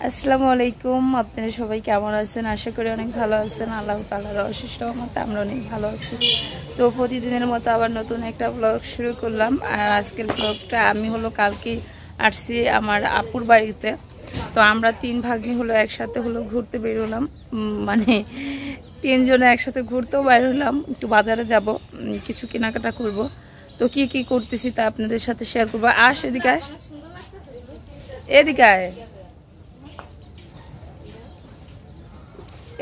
আসসালামু আলাইকুম। আপনারা সবাই কেমন আছেন? আশা করি অনেক ভালো আছেন। আল্লাহ তাআলার অশেষ রহমতে আমরা অনেক ভালো আছি। তো প্রতিদিনের মতো আবার নতুন একটা ব্লগ শুরু করলাম। আর আজকের ব্লগটা আমি কালকে আসছি আমার আপুর বাড়িতে। তো আমরা 3 ভাগ্নি একসাথে ঘুরতে বের হলাম, মানে 3 জনে একসাথে ঘুরতেও বের হলাম। একটু বাজারে যাব, কিছু কেনাকাটা করব। তো কি কি করতেছি তা আপনাদের সাথে শেয়ার করবো। এদিকে আস, এদিকে আয়,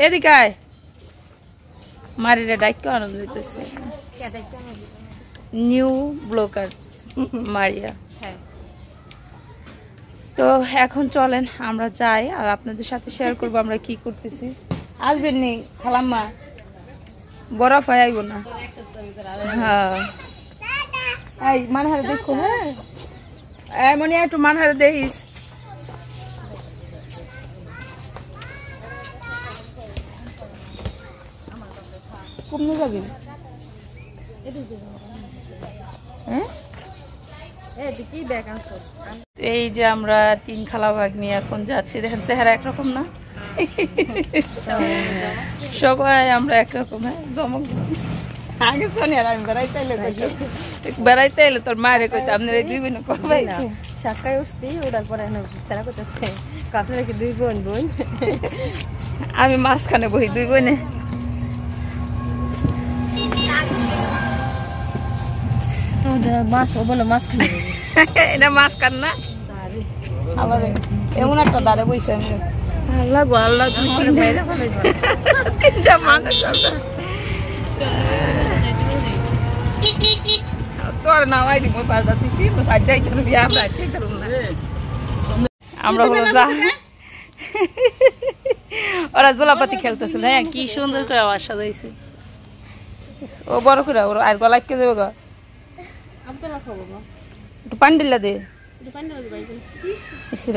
এদিকে আয়। মারিরে ডাইক আনন্দ দিতেছে, নিউ ব্লগার মারিয়া। তো এখন চলেন আমরা যাই, আর আপনাদের সাথে শেয়ার করবো আমরা কি করতেছি। আসবেন নি খালাম্মা? বরফ হয় আইব না? হ্যাঁ, এই মানহারে দেখো। হ্যাঁ মনে একটু মানহারে দেখিস। কমনে যাবি? এই যে আমরা 3 খালা ভাগ্নি এখন যাচ্ছি। দেখেন চেহারা একরকম না, সবাই আমরা একরকম। হ্যাঁ জমক। আগে শোনি, আর আমি বেড়াইতে এলে তোর মায়ের কইতে আপনার এই 2 বোন কবে সাকায় উঠছি, ওটার পরে তারা করতেছে আপনারা কি 2 বোন বোন? আমি মাঝখানে বহি 2 বোনে। মাছ বলো মাঝখানে, এটা মাঝখান না, আবার এমন একটা দাঁড়ে বইছে। আল্লাহ গো আল্লাহ, 3টা মানুষ তোর নামাই দিব। আমরা ওরা জোলাপাতি খেলতেছিল। হ্যাঁ কি সুন্দর করে আওয়াজ সাজাইছে। ও বড় করে ওর আর গলা কে যাবে গা। একটু পানি দিলা দে।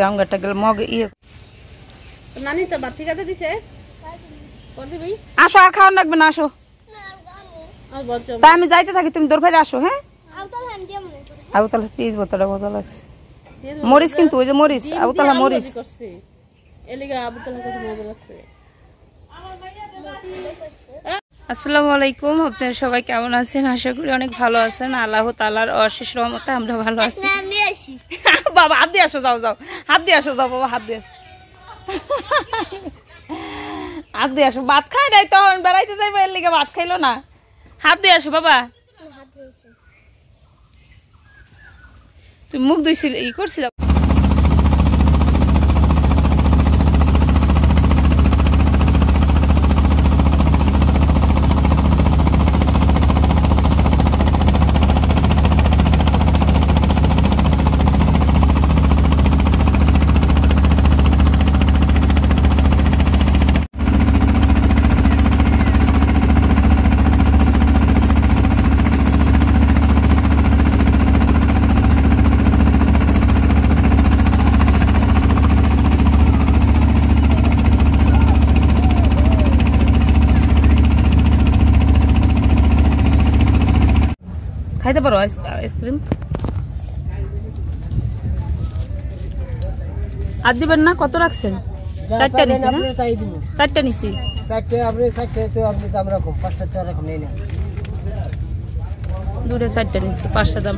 রামগাটা গেল মগ ইয়ে নানি তো বাতি কাটে দিছে। আসো, আর খাওয়ান লাগবে না, আসো। তা আমি যাইতে থাকি, তুমি দৌড় ফেরে আসো। হ্যাঁ আবুতালা পিস বোতলটা মজা লাগছে। মরিচ কিন্তু ওই যে মরিচ, আবুতালা মরিচ। আসসালামু আলাইকুম। আপনারা সবাই কেমন আছেন? আশা করি অনেক ভালো আছেন। আল্লাহ তাআলার অশেষ রহমতে আমরা ভালো আছি। বাবা হাত দিয়ে আসো, যাও যাও, হাত দিয়ে আসো, যাও বাবা, হাত দিয়ে আসো, হাত দিয়ে আসো। ভাত খাই নাই তখন বেড়াইতে যাইবো, এর লিগে ভাত খাইলো না। হাত দিয়ে আসো বাবা। তুমি মুখ ধুইছিল, ই করছিল। খাইতে পারো আইসক্রিম? আর দিবেন না? কত রাখছেন? 4টা নিছি না? 4টা নিছি। 4টে আপনি 4টে তো আপনি দাম রাখুন, 5টা তো রাখুন নেই না। 2টা 4টা নিছি, 5টা দাম।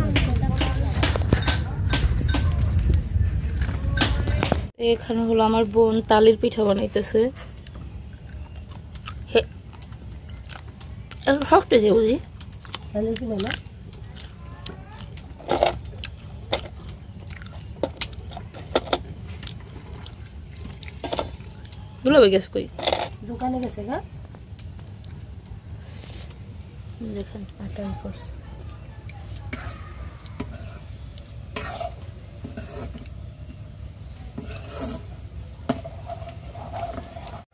এখানে আমার বোন তালের পিঠা বানাইতেছে। হে শক্ত যে বুঝি তালের পিঠা না, গুলাবে গেছে কই? দোকানে গেছে গা। দেখেন আটাই করছে।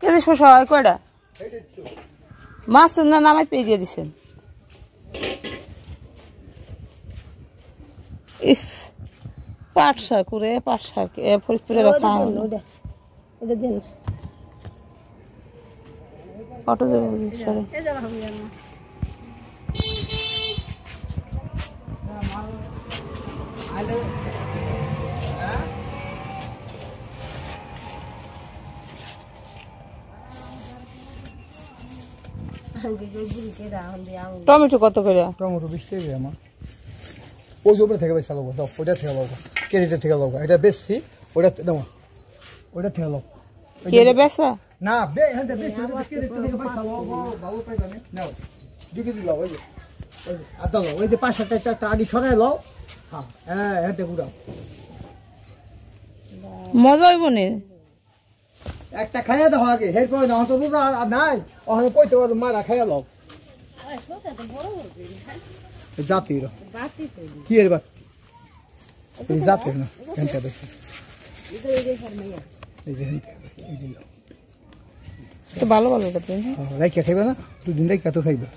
কেজি শসা হয় কয়টা? মাছ না নামাই পেয়ে দিয়ে দিচ্ছেন। ইস পাট শাক করে, পাট শাক ফরিদপুরে রাখা অটো যাবে সরে। টমেটো কত করে? টমেটো 20 টাকা আমার ওই জমি থেকে বেশি লাগবো দাও ওইটা থেকে লাগবো কেজিতে থেকে লাগবো এটা বেশি ওইটা দাও ওইটা থেকে লাগবো কেরে বেসা না বে হ্যাঁ বেশি কেজিতে থেকে বেশি লাগবো ভালো পাই জানি নাও দিকে দিলাও ওই যে আদা লাও ওই যে 5-7 টাকা আদি সরাই লাও হ্যাঁ হ্যাঁ এটা গুড়াও মজা হইব নি একটা খাইয়া দাও আগে এরপর না তো বুড়া আর নাই ওখানে কইতে পারো মারা খাইয়া লাও জাতির কি এর বাত এই জাতির না ঘন্টা বেশি এই যে ঘন্টা এই দিন তো ভালো ভালো কথা রাইখা খাইবা না দুদিন রাইখা তো খাইবা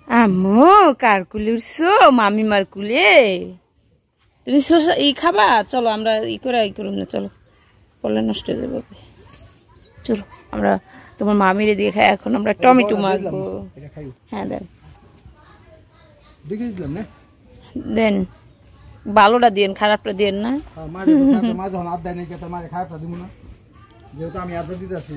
আম্মু কার কুলে উঠছো মামিমার কুলে তুমি ই খাবা চলো আমরা ই করুন না চলো পড়লে নষ্ট হয়ে যাবে চলো আমরা তোমার মামির দিয়ে খাই এখন আমরা টমেটো মাখবো হ্যাঁ দেন দেন ভালোটা দিন খারাপটা দিন না যেহেতু আমি আদা দিতেছি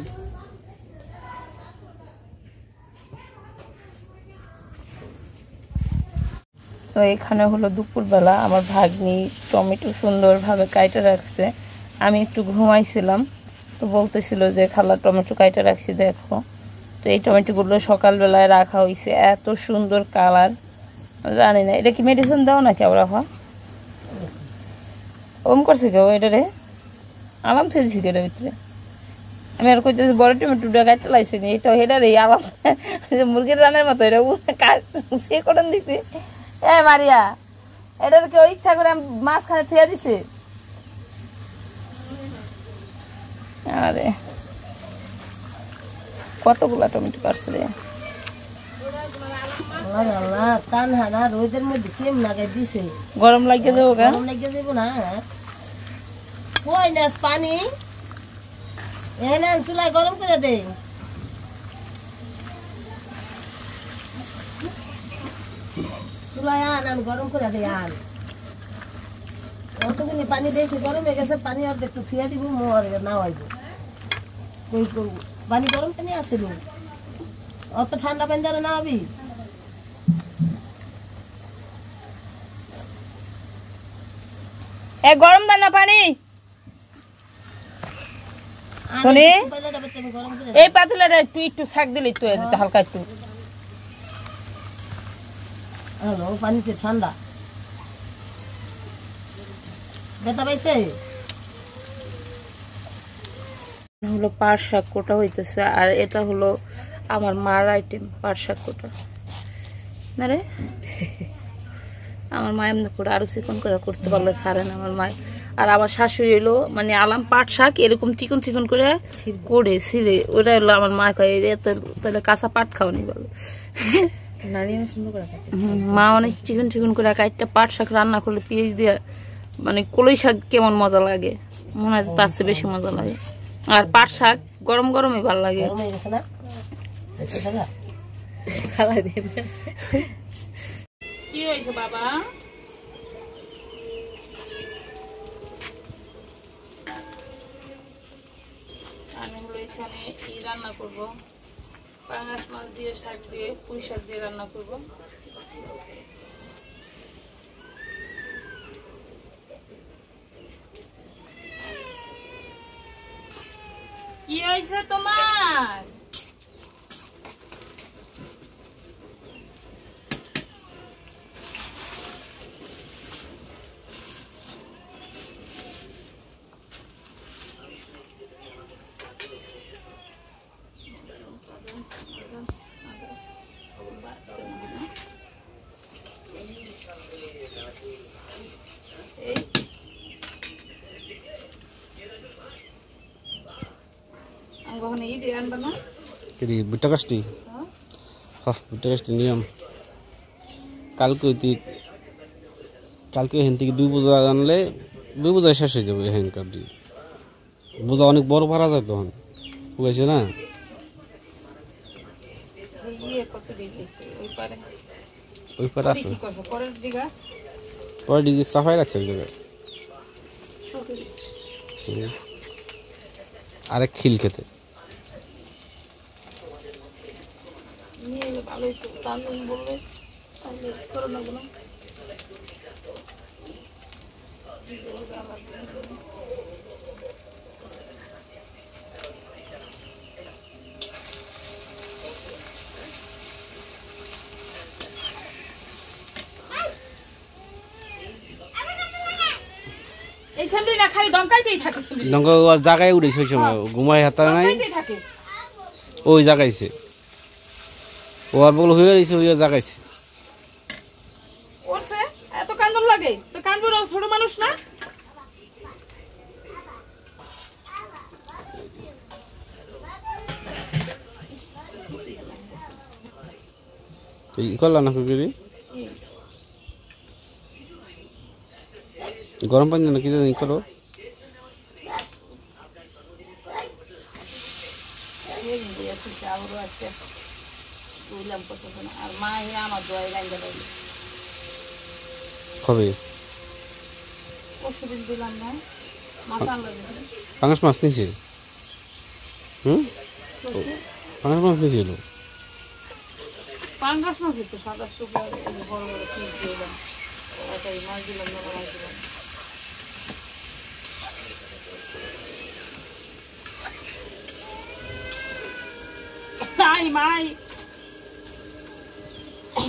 তো এখানে হলো দুপুরবেলা আমার ভাগ্নি টমেটো সুন্দরভাবে কাইটে রাখছে আমি একটু ঘুমাইছিলাম তো বলতেছিল যে খালা টমেটো কাইটে রাখছি দেখো তো এই টমেটোগুলো সকালবেলায় রাখা হয়েছে এত সুন্দর কালার জানি না এটা কি মেডিসিন দাও নাকি আবার ওম করছে কেউ এটা রে আলাম ফেলছি কেটার ভিতরে আমি আর কইতেছি বড় টমেটোটা কাটতে লাগছি নি এটা হেটা রে আলাম মুরগির রানের মতো এটা সে কটন দিছি এ মারিয়া এটার কেউ ইচ্ছা করে মাছ খানে থুয়া দিছে আরে কতগুলা টমেটো কাটছে রে রোদের মধ্যে কেম লাগাই দিছে গরম লাগিয়ে দেবো গরম লাগিয়ে দেবো না কই না পানি এখানে চুলায় গরম করে দে চুলায় আন গরম করে দে আন অতগুলি পানি বেশি গরম হয়ে গেছে পানি আর একটু ফিয়া দিব মোর না হইব কই করব পানি গরম পানি আছে লো অত ঠান্ডা পানি ধরে না হবি এ গরম দেন না পানি শুনি এই পাতিলাটা একটু শাক দিলে একটু হালকা একটু পানিতে ঠান্ডা বেতা পাইছে হলো পাট শাক কোটা হইতেছে আর এটা হলো আমার মার আইটেম পাট শাক কোটা না রে আমার মা এমনি করে আরো চিকন করে করতে পারলে ছাড়ে না আমার মা আর আমার শাশুড়ি হলো মানে আলাম পাট শাক এরকম চিকন চিকন করে করে ছিলে ওটা হলো আমার মা কয় তাহলে কাঁচা পাট খাওনি বলো মা অনেক চিকন চিকন করে কাইটটা পাট শাক রান্না করলে পেঁয়াজ দিয়ে মানে কলই শাক কেমন মজা লাগে মনে হয় তার চেয়ে বেশি মজা লাগে আর পাট শাক গরম গরমই ভালো লাগে কি হয়েছে বাবা আমি হলো এখানে রান্না করবো পাঙাশ মাছ দিয়ে শাক দিয়ে পুঁই শাক দিয়ে রান্না করবো কি হয়েছে তোমার বুট্টা কাশটি হ্যাঁ বুট্টা কাশটি নিয়ম কালকে এখান থেকে 2 বোঝা আনলে 2 বোঝা শেষ হয়ে যাবে এখানকার বোঝা অনেক বড় পারা যায় তখন বুঝেছে না ওই পারে আছে পরের দিকে সাফাই রাখছে এক জায়গায় আরেক খিল খেতে ভালোই তো তাহলে বললে তাহলে করো না কোনো এই ছেলে না খালি দমকাইতেই থাকে ছেলে দঙ্গ জায়গায় উড়েছে ওই সময় ঘুমাই হাতা নাই দমকাইতেই থাকে ওই জায়গাইছে ও আর বল হয়ে রয়েছে ওই জায়গাইছে ওরছে এত কান্দন লাগে তো কান্দন ছোট মানুষ না এই করলা না কুকুরি গরম পানি না কি জানি করো আর মা আমার দোয়াই লাইন কবে ওষুধ দিলাম না মাথা পাঙাশ মাছ নিছে পাঙাশ মাছ নিছিল পাঙ্গাস মাছ তো সাদা শুকনো বড় বড় পিস দিলাম ওটাই মাছ দিলাম না মাছ দিলাম মাই